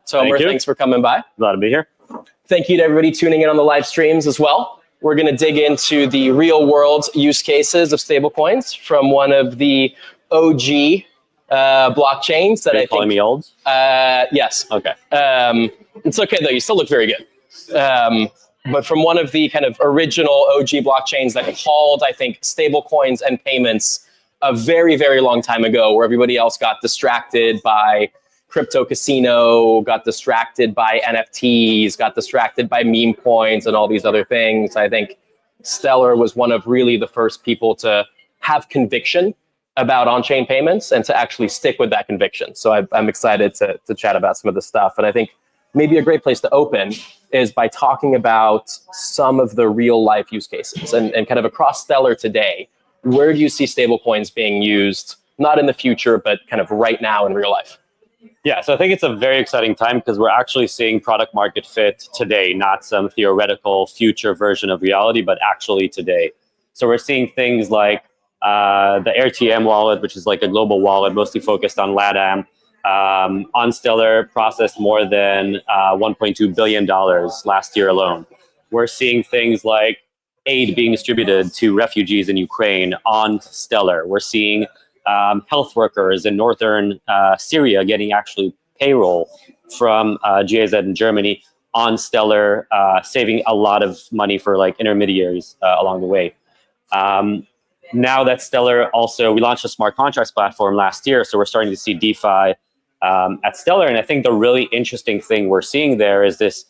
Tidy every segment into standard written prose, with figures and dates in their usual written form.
Tomer, thanks for coming by. Glad to be here. Thank you to everybody tuning in on the live streams as well. We're going to dig into the real world use cases of stablecoins from one of the OG blockchains that I think. Calling me old? Yes. Okay. It's okay though. You still look very good. But from one of the kind of original OG blockchains that called, I think, stablecoins and payments a very, very long time ago, where everybody else got distracted by crypto casino, got distracted by NFTs, got distracted by meme coins and all these other things. I think Stellar was one of really the first people to have conviction about on-chain payments and to actually stick with that conviction. So I'm excited to chat about some of this stuff. And I think maybe a great place to open is by talking about some of the real life use cases and kind of across Stellar today. Where do you see stablecoins being used, not in the future, but kind of right now in real life? Yeah, so I think it's a very exciting time because we're actually seeing product market fit today, not some theoretical future version of reality, but actually today. So we're seeing things like the RTM wallet, which is like a global wallet mostly focused on LATAM. On Stellar processed more than $1.2 billion last year alone. We're seeing things like aid being distributed to refugees in Ukraine on Stellar. We're seeing health workers in northern Syria getting actually payroll from GIZ in Germany on Stellar, saving a lot of money for like intermediaries along the way. Now that Stellar also, we launched a smart contracts platform last year, so we're starting to see DeFi at Stellar. And I think the really interesting thing we're seeing there is this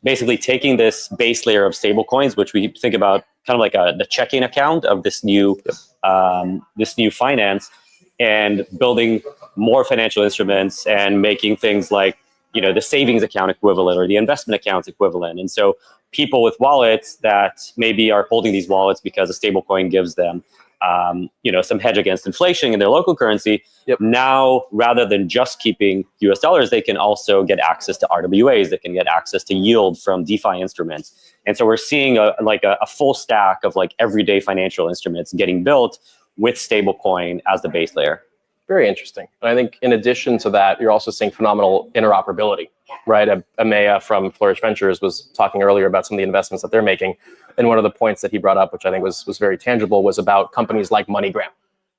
basically taking this base layer of stablecoins, which we think about kind of like the checking account of this new finance, and building more financial instruments and making things like, you know, the savings account equivalent or the investment accounts equivalent. And so people with wallets that maybe are holding these wallets because a stablecoin gives them you know, some hedge against inflation in their local currency. Now, rather than just keeping US dollars, they can also get access to RWAs. They can get access to yield from DeFi instruments. And so we're seeing a full stack of like everyday financial instruments getting built with stablecoin as the base layer. Very interesting. And I think in addition to that, you're also seeing phenomenal interoperability, right? Amaya from Flourish Ventures was talking earlier about some of the investments that they're making. And one of the points that he brought up, which I think was very tangible, was about companies like MoneyGram.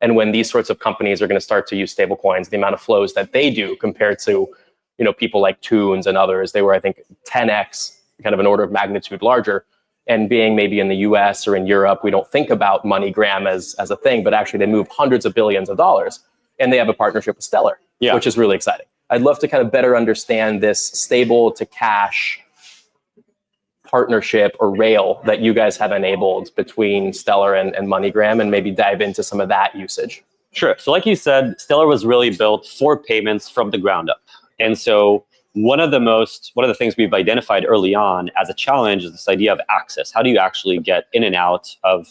And when these sorts of companies are going to start to use stablecoins, the amount of flows that they do compared to, you know, people like Tunes and others, they were, I think, 10x, kind of an order of magnitude larger. And being maybe in the US or in Europe, we don't think about MoneyGram as a thing, but actually they move hundreds of billions of dollars. And they have a partnership with Stellar, which is really exciting. I'd love to kind of better understand this stable to cash partnership or rail that you guys have enabled between Stellar and MoneyGram, and maybe dive into some of that usage. Sure. So like you said, Stellar was really built for payments from the ground up. And so one of the things we've identified early on as a challenge is this idea of access. How do you actually get in and out of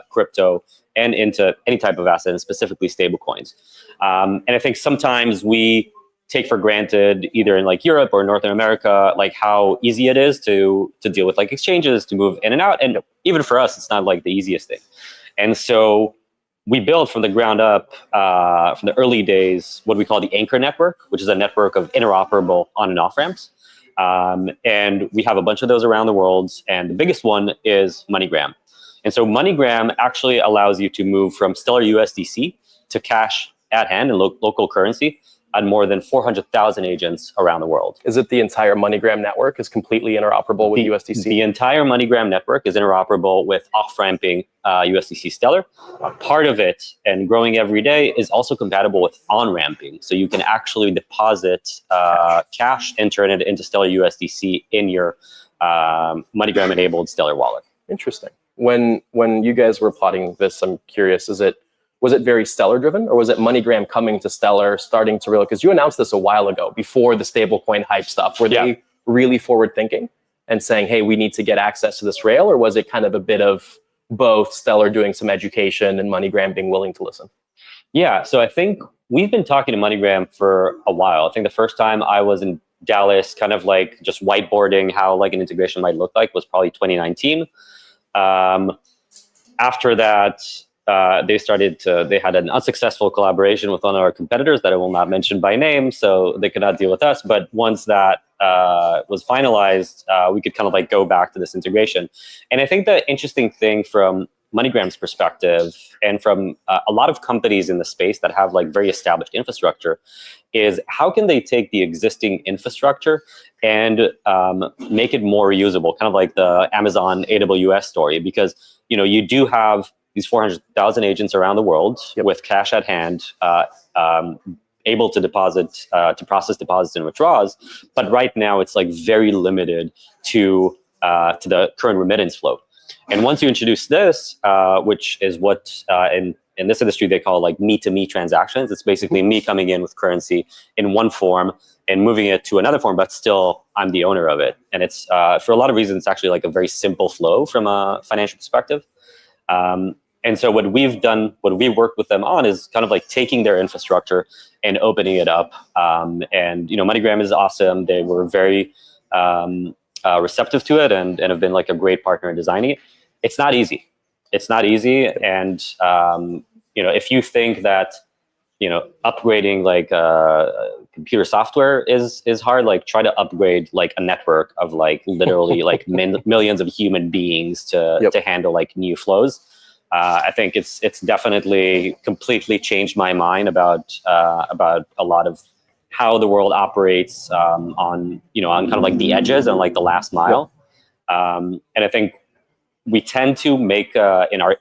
crypto and into any type of asset, and specifically stablecoins? And I think sometimes we take for granted, either in like Europe or North America, like how easy it is to deal with like exchanges, to move in and out. And even for us, it's not like the easiest thing. And so we built from the ground up, from the early days, what we call the Anchor Network, which is a network of interoperable on and off ramps. And we have a bunch of those around the world. And the biggest one is MoneyGram. And so MoneyGram actually allows you to move from Stellar USDC to cash at hand in local currency on more than 400,000 agents around the world. Is it the entire MoneyGram network is completely interoperable with USDC? The entire MoneyGram network is interoperable with off-ramping USDC Stellar. Part of it, and growing every day, is also compatible with on-ramping. So you can actually deposit cash and turn it into Stellar USDC in your MoneyGram-enabled Stellar wallet. Interesting. When you guys were plotting this, I'm curious, was it very Stellar driven, or was it MoneyGram coming to Stellar, starting to realize, because you announced this a while ago, before the stablecoin hype stuff, were they really forward thinking and saying, hey, we need to get access to this rail? Or was it kind of a bit of both, Stellar doing some education and MoneyGram being willing to listen? Yeah, so I think we've been talking to MoneyGram for a while. I think the first time I was in Dallas, kind of like just whiteboarding how like an integration might look like, was probably 2019. After that, they had an unsuccessful collaboration with one of our competitors that I will not mention by name, so they could not deal with us. But once that was finalized, we could kind of like go back to this integration. And I think the interesting thing from MoneyGram's perspective and from a lot of companies in the space that have like very established infrastructure is how can they take the existing infrastructure and make it more usable, kind of like the Amazon AWS story, because you do have these 400,000 agents around the world with cash at hand, able to deposit, to process deposits and withdrawals. But right now it's like very limited to the current remittance flow. And once you introduce this, which is what in this industry they call like me-to-me transactions, it's basically me coming in with currency in one form and moving it to another form, but still I'm the owner of it. And it's for a lot of reasons, it's actually like a very simple flow from a financial perspective. And so what we've done, what we worked with them on is kind of like taking their infrastructure and opening it up. And MoneyGram is awesome. They were very receptive to it and have been like a great partner in designing it. It's not easy. It's not easy. And if you think that upgrading like computer software is hard, like try to upgrade like a network of like literally like millions of human beings to handle like new flows. I think it's definitely completely changed my mind about a lot of how the world operates on kind of like the edges and like the last mile. And I think we tend to make in our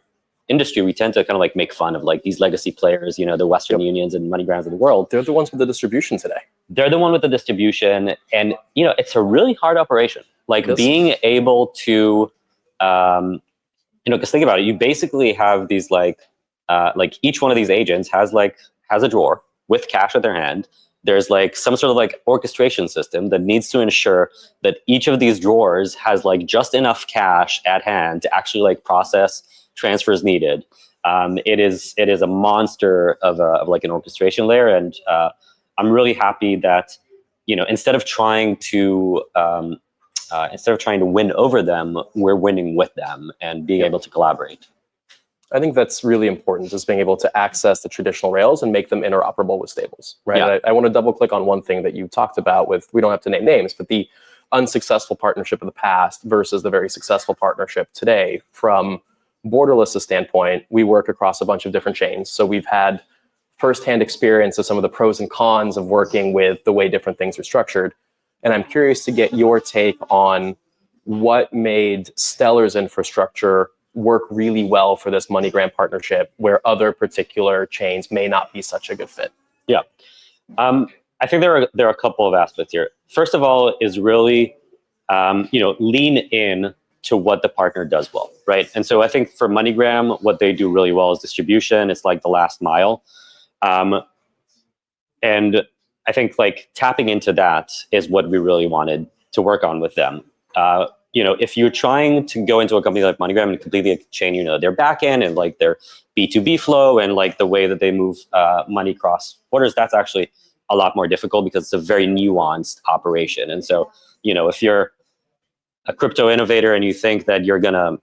industry, we tend to kind of like make fun of like these legacy players, the Western Unions and MoneyGrams of the world. They're the ones with the distribution today. They're the one with the distribution, and it's a really hard operation. Like being able to, because think about it, you basically have these like each one of these agents has a drawer with cash at their hand. There's like some sort of like orchestration system that needs to ensure that each of these drawers has like just enough cash at hand to actually like process transfers needed. It is a monster of like an orchestration layer, and I'm really happy that instead of trying to win over them, we're winning with them and being able to collaborate. I think that's really important, just being able to access the traditional rails and make them interoperable with stables, right? Yeah. I want to double click on one thing that you talked about with, we don't have to name names, but the unsuccessful partnership of the past versus the very successful partnership today. From Borderless' standpoint, we work across a bunch of different chains. So we've had firsthand experience of some of the pros and cons of working with the way different things are structured. And I'm curious to get your take on what made Stellar's infrastructure work really well for this MoneyGram partnership, where other particular chains may not be such a good fit. Yeah, I think there are a couple of aspects here. First of all, is really lean in to what the partner does well, right? And so I think for MoneyGram, what they do really well is distribution. It's like the last mile, and I think like tapping into that is what we really wanted to work on with them. If you're trying to go into a company like MoneyGram and completely change, their backend and like their B2B flow and like the way that they move money across borders, that's actually a lot more difficult because it's a very nuanced operation. And so, if you're a crypto innovator and you think that you're gonna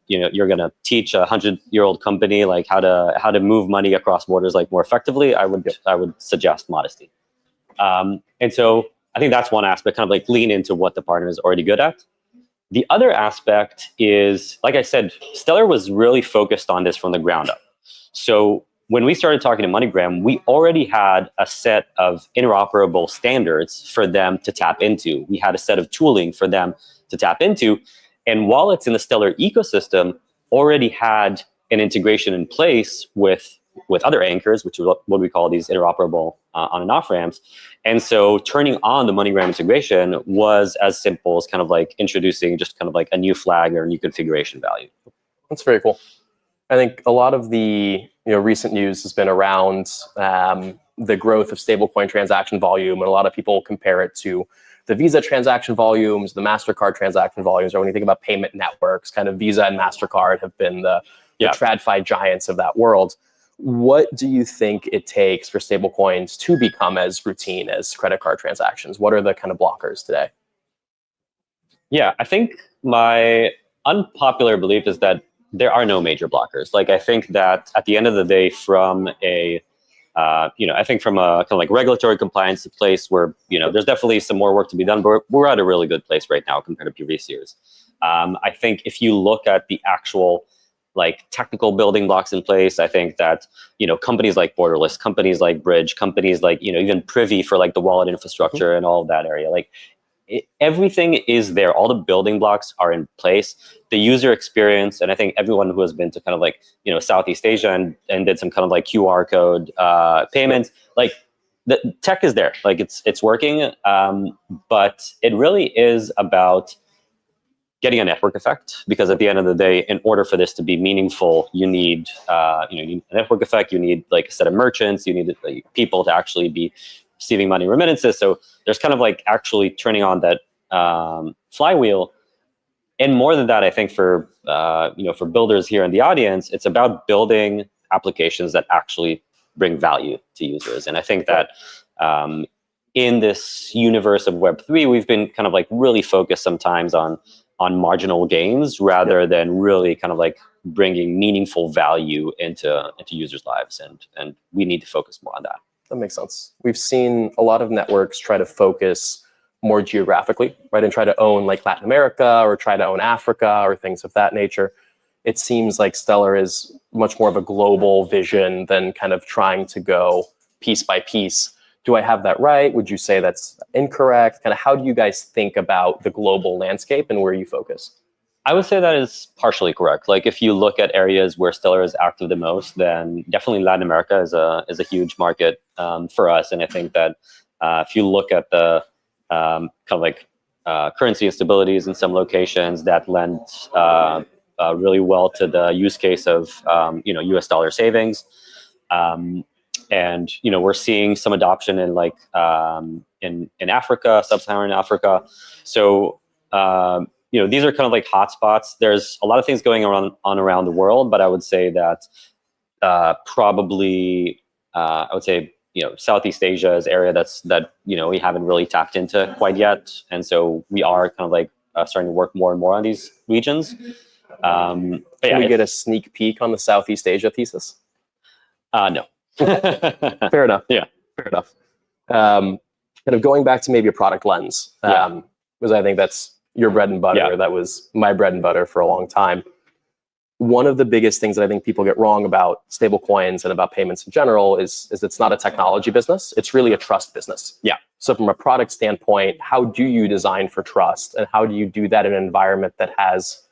teach a 100-year-old company like how to move money across borders like more effectively, I would suggest modesty. And so I think that's one aspect, kind of like lean into what the partner is already good at. The other aspect is, like I said, Stellar was really focused on this from the ground up. So when we started talking to MoneyGram, we already had a set of interoperable standards for them to tap into. We had a set of tooling for them to tap into. And while it's in the Stellar ecosystem, already had an integration in place with other anchors, which is what we call these interoperable on and off ramps. And so turning on the MoneyGram integration was as simple as kind of like introducing just kind of like a new flag or a new configuration value. That's very cool. I think a lot of the recent news has been around the growth of stablecoin transaction volume, and a lot of people compare it to the Visa transaction volumes, the MasterCard transaction volumes, or when you think about payment networks, kind of Visa and MasterCard have been the TradFi giants of that world. What do you think it takes for stablecoins to become as routine as credit card transactions? What are the kind of blockers today? Yeah, I think my unpopular belief is that there are no major blockers. Like, I think that at the end of the day, from a I think from a kind of like regulatory compliance place where, there's definitely some more work to be done, but we're at a really good place right now compared to previous years. I think if you look at the actual like technical building blocks in place, I think that, companies like Borderless, companies like Bridge, companies like, even Privy for like the wallet infrastructure and all of that area, like everything is there. All the building blocks are in place. The user experience, and I think everyone who has been to kind of like, Southeast Asia and did some kind of like QR code payments, like the tech is there, like it's working. But it really is about getting a network effect, because at the end of the day, in order for this to be meaningful, you need, you need a network effect. You need like a set of merchants. You need like, people to actually be receiving money remittances. So there's kind of like actually turning on that flywheel. And more than that, I think for for builders here in the audience, it's about building applications that actually bring value to users. And I think that in this universe of Web3, we've been kind of like really focused sometimes on marginal gains rather than really kind of like bringing meaningful value into users' lives. And we need to focus more on that. That makes sense. We've seen a lot of networks try to focus more geographically, right? And try to own like Latin America or try to own Africa or things of that nature. It seems like Stellar is much more of a global vision than kind of trying to go piece by piece. Do I have that right? Would you say that's incorrect? Kind of how do you guys think about the global landscape and where you focus? I would say that is partially correct. Like if you look at areas where Stellar is active the most, then definitely Latin America is a huge market for us. And I think that if you look at the kind of like currency instabilities in some locations, that lend really well to the use case of US dollar savings. And we're seeing some adoption in like in Africa, sub-Saharan Africa. So these are kind of like hotspots. There's a lot of things going around the world, but I would say that probably I would say Southeast Asia is an area that we haven't really tapped into quite yet, and so we are kind of like starting to work more and more on these regions. Can we get a sneak peek on the Southeast Asia thesis? No. Fair enough. Yeah. Fair enough. Kind of going back to maybe a product lens, because I think that's your bread and butter. Yeah. That was my bread and butter for a long time. One of the biggest things that I think people get wrong about stablecoins and about payments in general is it's not a technology business. It's really a trust business. Yeah. So from a product standpoint, how do you design for trust, and how do you do that in an environment that has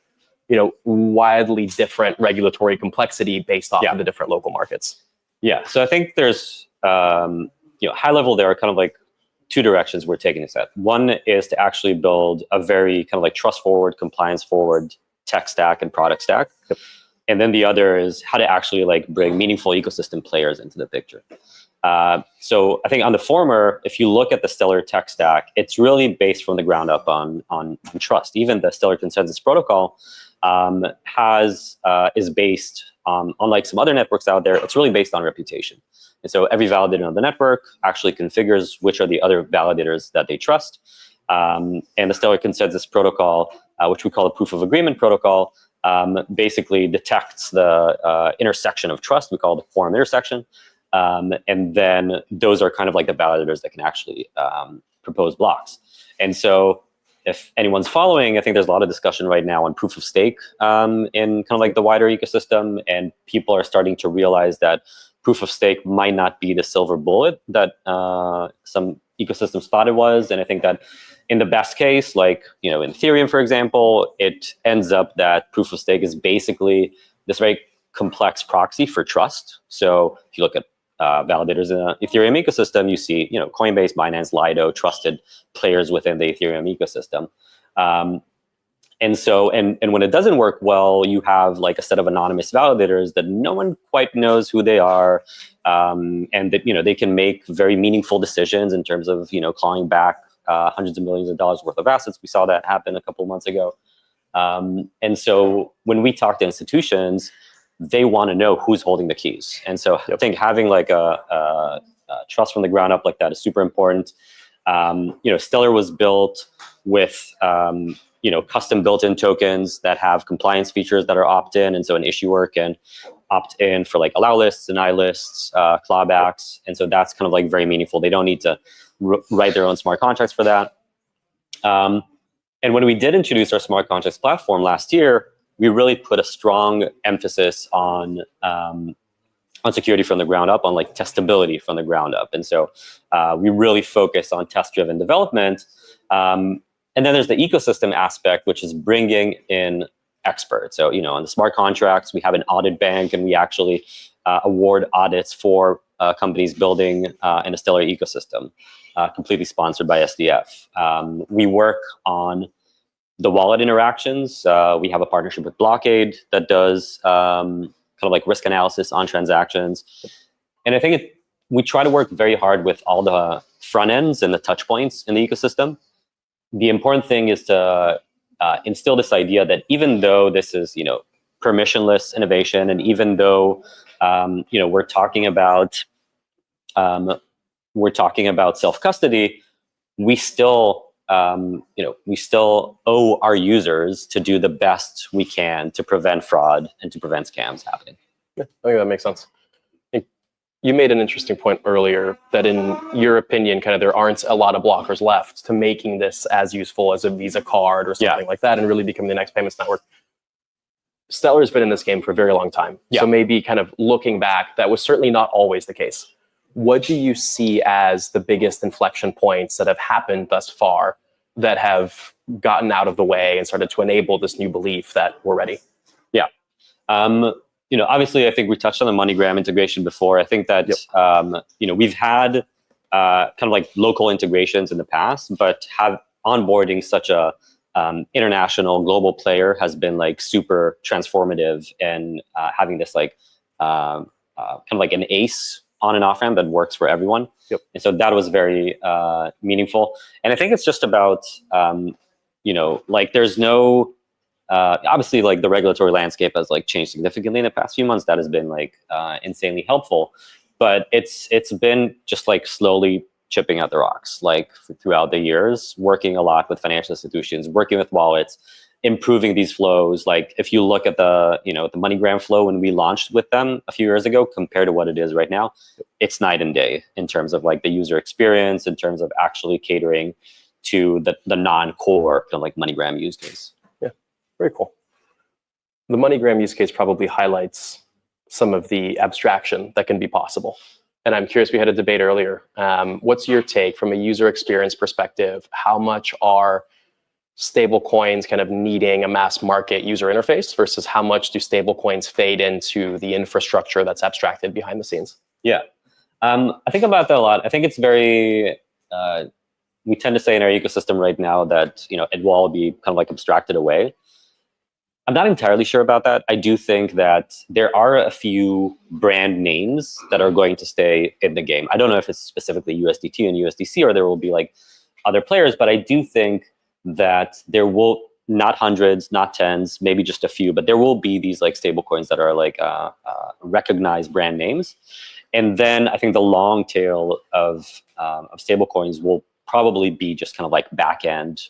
widely different regulatory complexity based off of the different local markets? Yeah, so I think there's, high level, there are kind of like two directions we're taking this at. One is to actually build a very kind of like trust forward, compliance forward tech stack and product stack. Yep. And then the other is how to actually like bring meaningful ecosystem players into the picture. So I think on the former, if you look at the Stellar tech stack, it's really based from the ground up on trust. Even the Stellar consensus protocol is based unlike some other networks out there, it's really based on reputation. And so every validator on the network actually configures which are the other validators that they trust. And the Stellar consensus protocol, which we call the proof of agreement protocol, basically detects the intersection of trust. We call it the quorum intersection. And then those are kind of like the validators that can actually propose blocks. And so if anyone's following, I think there's a lot of discussion right now on proof of stake in kind of like the wider ecosystem, and people are starting to realize that proof of stake might not be the silver bullet that some ecosystems thought it was. And I think that in the best case, like in Ethereum, for example, it ends up that proof of stake is basically this very complex proxy for trust. So if you look at validators in the Ethereum ecosystem, you see, Coinbase, Binance, Lido, trusted players within the Ethereum ecosystem. And so, and when it doesn't work well, you have like a set of anonymous validators that no one quite knows who they are, and that they can make very meaningful decisions in terms of clawing back hundreds of millions of dollars worth of assets. We saw that happen a couple of months ago. And so when we talk to institutions, they want to know who's holding the keys. And so I think having like a trust from the ground up like that is super important. Stellar was built with custom built-in tokens that have compliance features that are opt-in, and so an issuer can opt in for like allow lists, deny lists, clawbacks, and so that's kind of like very meaningful. They don't need to write their own smart contracts for that. And when we did introduce our smart contracts platform last year, we really put a strong emphasis on security from the ground up, on like testability from the ground up, and so we really focus on test-driven development. And then there's the ecosystem aspect, which is bringing in experts. So, on the smart contracts, we have an audit bank, and we actually award audits for companies building in a Stellar ecosystem, completely sponsored by SDF. We work on the wallet interactions. We have a partnership with Blockade that does kind of like risk analysis on transactions. And I think we try to work very hard with all the front ends and the touch points in the ecosystem. The important thing is to instill this idea that even though this is, permissionless innovation, and even though, we're talking about self-custody, we still, we still owe our users to do the best we can to prevent fraud and to prevent scams happening. Yeah, I think that makes sense. You made an interesting point earlier that in your opinion, kind of there aren't a lot of blockers left to making this as useful as a Visa card or something like that, and really becoming the next payments network. Stellar has been in this game for a very long time. So maybe kind of looking back, that was certainly not always the case. What do you see as the biggest inflection points that have happened thus far that have gotten out of the way and started to enable this new belief that we're ready? Yeah. Obviously, I think we touched on the MoneyGram integration before. I think that, we've had kind of like local integrations in the past, but onboarding such a international global player has been like super transformative, and having this like kind of like an ACE on and off ramp that works for everyone. And so that was very meaningful. And I think it's just about, like there's no, obviously like the regulatory landscape has like changed significantly in the past few months. That has been like insanely helpful, but it's been just like slowly chipping at the rocks, like throughout the years, working a lot with financial institutions, working with wallets, improving these flows. Like if you look at the, the MoneyGram flow when we launched with them a few years ago compared to what it is right now, it's night and day in terms of like the user experience, in terms of actually catering to the non-core kind of like MoneyGram use case. Yeah, very cool. The MoneyGram use case probably highlights some of the abstraction that can be possible. And I'm curious, we had a debate earlier. What's your take from a user experience perspective? How much are stable coins kind of needing a mass market user interface versus how much do stable coins fade into the infrastructure that's abstracted behind the scenes? Yeah, I think about that a lot. I think it's very, we tend to say in our ecosystem right now that, it will all be kind of like abstracted away. I'm not entirely sure about that. I do think that there are a few brand names that are going to stay in the game. I don't know if it's specifically USDT and USDC, or there will be like other players, but I do think that there will, not hundreds, not tens, maybe just a few, but there will be these like stable coins that are like recognized brand names. And then I think the long tail of stable coins will probably be just kind of like back-end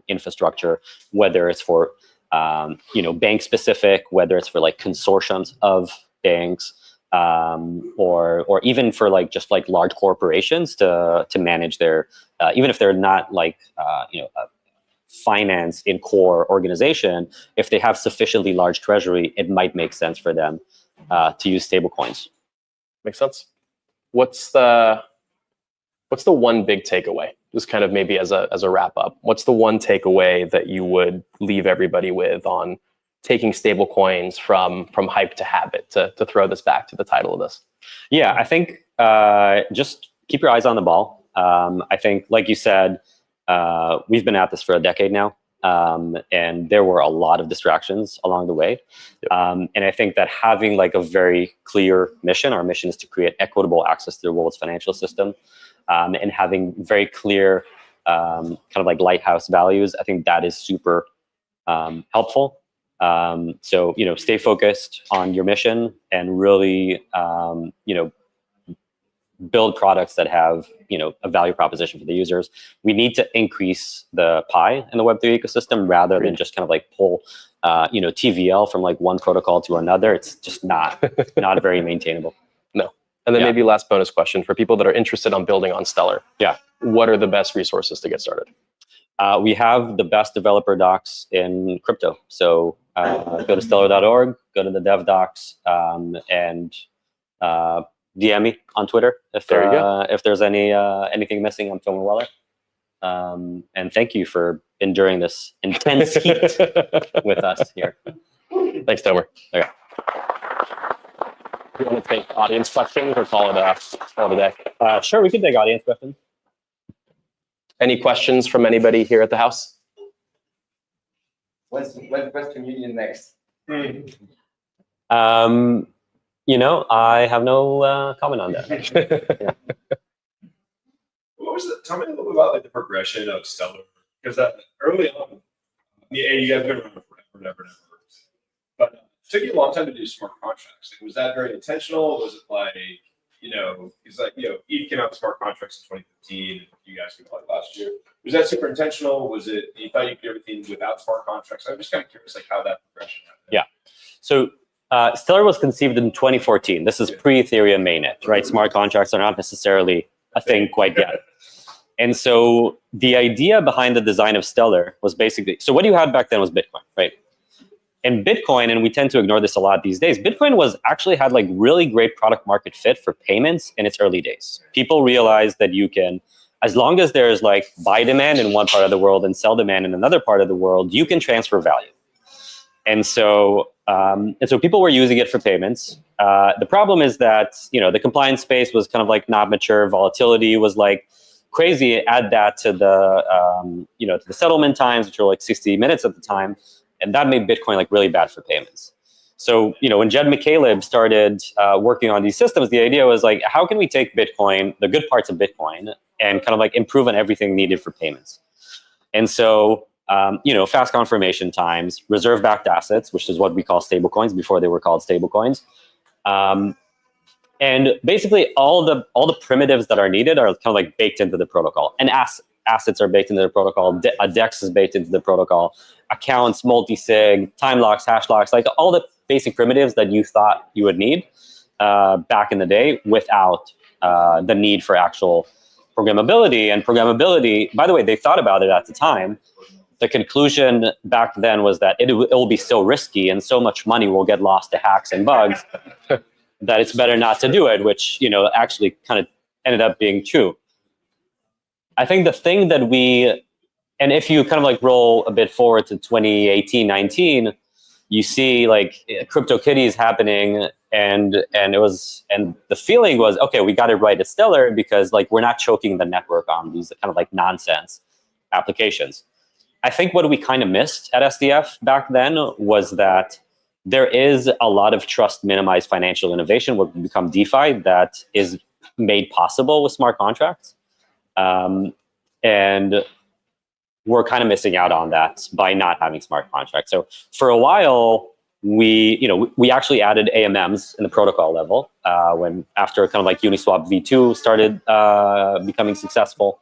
infrastructure, whether it's for bank specific, whether it's for like consortiums of banks, or even for like just like large corporations to manage their, even if they're not like a finance in core organization, if they have sufficiently large treasury, it might make sense for them to use stable coins. Makes sense. What's the one big takeaway? Just kind of maybe as a wrap up, what's the one takeaway that you would leave everybody with on taking stable coins from hype to habit, to throw this back to the title of this? Yeah, I think just keep your eyes on the ball. I think, like you said, we've been at this for a decade now, and there were a lot of distractions along the way. And I think that having like a very clear mission, our mission is to create equitable access to the world's financial system, and having very clear kind of like lighthouse values, I think that is super helpful. So, stay focused on your mission and really, build products that have, a value proposition for the users. We need to increase the pie in the Web3 ecosystem rather than just kind of like pull, TVL from like one protocol to another. It's just not very maintainable. No. And then maybe last bonus question for people that are interested on building on Stellar. Yeah. What are the best resources to get started? We have the best developer docs in crypto. So go to stellar.org, go to the dev docs, and DM me on Twitter if there's anything missing. I'm Tomer Weller. And thank you for enduring this intense heat with us here. Thanks, Tomer. Okay. You want to take audience questions or call it a day? Sure, we can take audience questions. Any questions from anybody here at the house? When's Western Union next? I have no comment on that. Yeah. Tell me a little bit about like the progression of Stellar, because early on, yeah, you guys have been around for forever, but it took you a long time to do smart contracts. Like, was that very intentional? Was it like, it's like, ETH came out with smart contracts in 2015, and you guys came out last year. Was that super intentional? Was it, you thought you could do everything without smart contracts? I'm just kind of curious, like, how that progression happened. Yeah. So Stellar was conceived in 2014. This is pre-Ethereum mainnet, right? Smart contracts are not necessarily a thing quite yet. And so the idea behind the design of Stellar was basically, so what you had back then was Bitcoin, right? And Bitcoin, and we tend to ignore this a lot these days, Bitcoin had like really great product market fit for payments in its early days. People realized that you can, as long as there's like buy demand in one part of the world and sell demand in another part of the world, you can transfer value. And so people were using it for payments. The problem is that, the compliance space was kind of like not mature. Volatility was like crazy. Add that to the, to the settlement times, which were like 60 minutes at the time. And that made Bitcoin like really bad for payments. So, when Jed McCaleb started working on these systems, the idea was like, how can we take Bitcoin, the good parts of Bitcoin, and kind of like improve on everything needed for payments? And so, fast confirmation times, reserve-backed assets, which is what we call stablecoins before they were called stablecoins. And basically all the primitives that are needed are kind of like baked into the protocol. And assets are baked into the protocol. A DEX is baked into the protocol. Accounts, multi-sig, time locks, hash locks, like all the basic primitives that you thought you would need back in the day without the need for actual programmability. And programmability, by the way, they thought about it at the time. The conclusion back then was that it will be so risky and so much money will get lost to hacks and bugs that it's better not to do it, which, actually kind of ended up being true. I think the thing that and if you kind of like roll a bit forward to 2018, 19, you see like CryptoKitties happening and the feeling was, okay, we got it right at Stellar because like we're not choking the network on these kind of like nonsense applications. I think what we kind of missed at SDF back then was that there is a lot of trust minimized financial innovation what would become DeFi that is made possible with smart contracts. And we're kind of missing out on that by not having smart contracts. So for a while, we actually added AMMs in the protocol level after kind of like Uniswap v2 started becoming successful.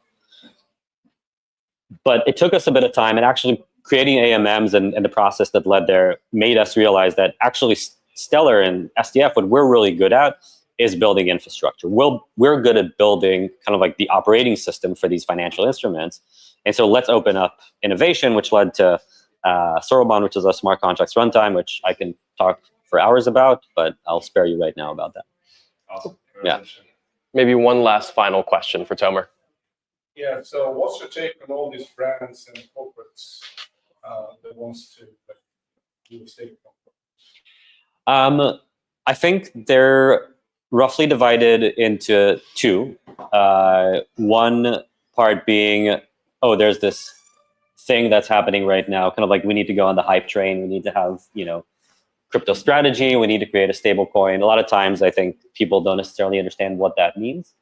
But it took us a bit of time, and actually creating AMMs and the process that led there made us realize that actually Stellar and SDF, what we're really good at is building infrastructure. We're good at building kind of like the operating system for these financial instruments. And so let's open up innovation, which led to Sorobon, which is a smart contracts runtime, which I can talk for hours about, but I'll spare you right now about that. Awesome. Yeah. Maybe one last final question for Tomer. Yeah, so what's your take on all these brands and corporates that wants to do a stablecoin? I think they're roughly divided into two. One part being, there's this thing that's happening right now, kind of like we need to go on the hype train. We need to have, crypto strategy. We need to create a stable coin. A lot of times I think people don't necessarily understand what that means.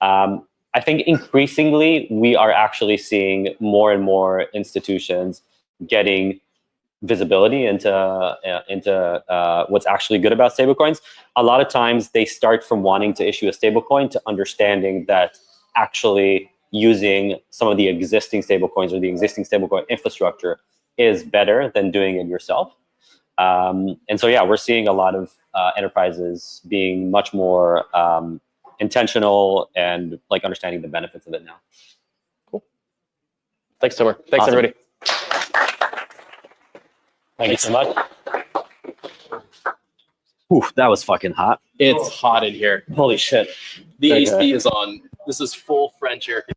I think increasingly we are actually seeing more and more institutions getting visibility into what's actually good about stablecoins. A lot of times they start from wanting to issue a stablecoin to understanding that actually using some of the existing stablecoins or the existing stablecoin infrastructure is better than doing it yourself. And so, yeah, we're seeing a lot of enterprises being much more intentional and like understanding the benefits of it now. Cool. Thanks, Tomer. Thanks, Awesome. everybody. Thank you so much. Ooh, that was fucking hot. It's hot in here. Holy shit. The Okay. AC is on. This is full French air conditioning.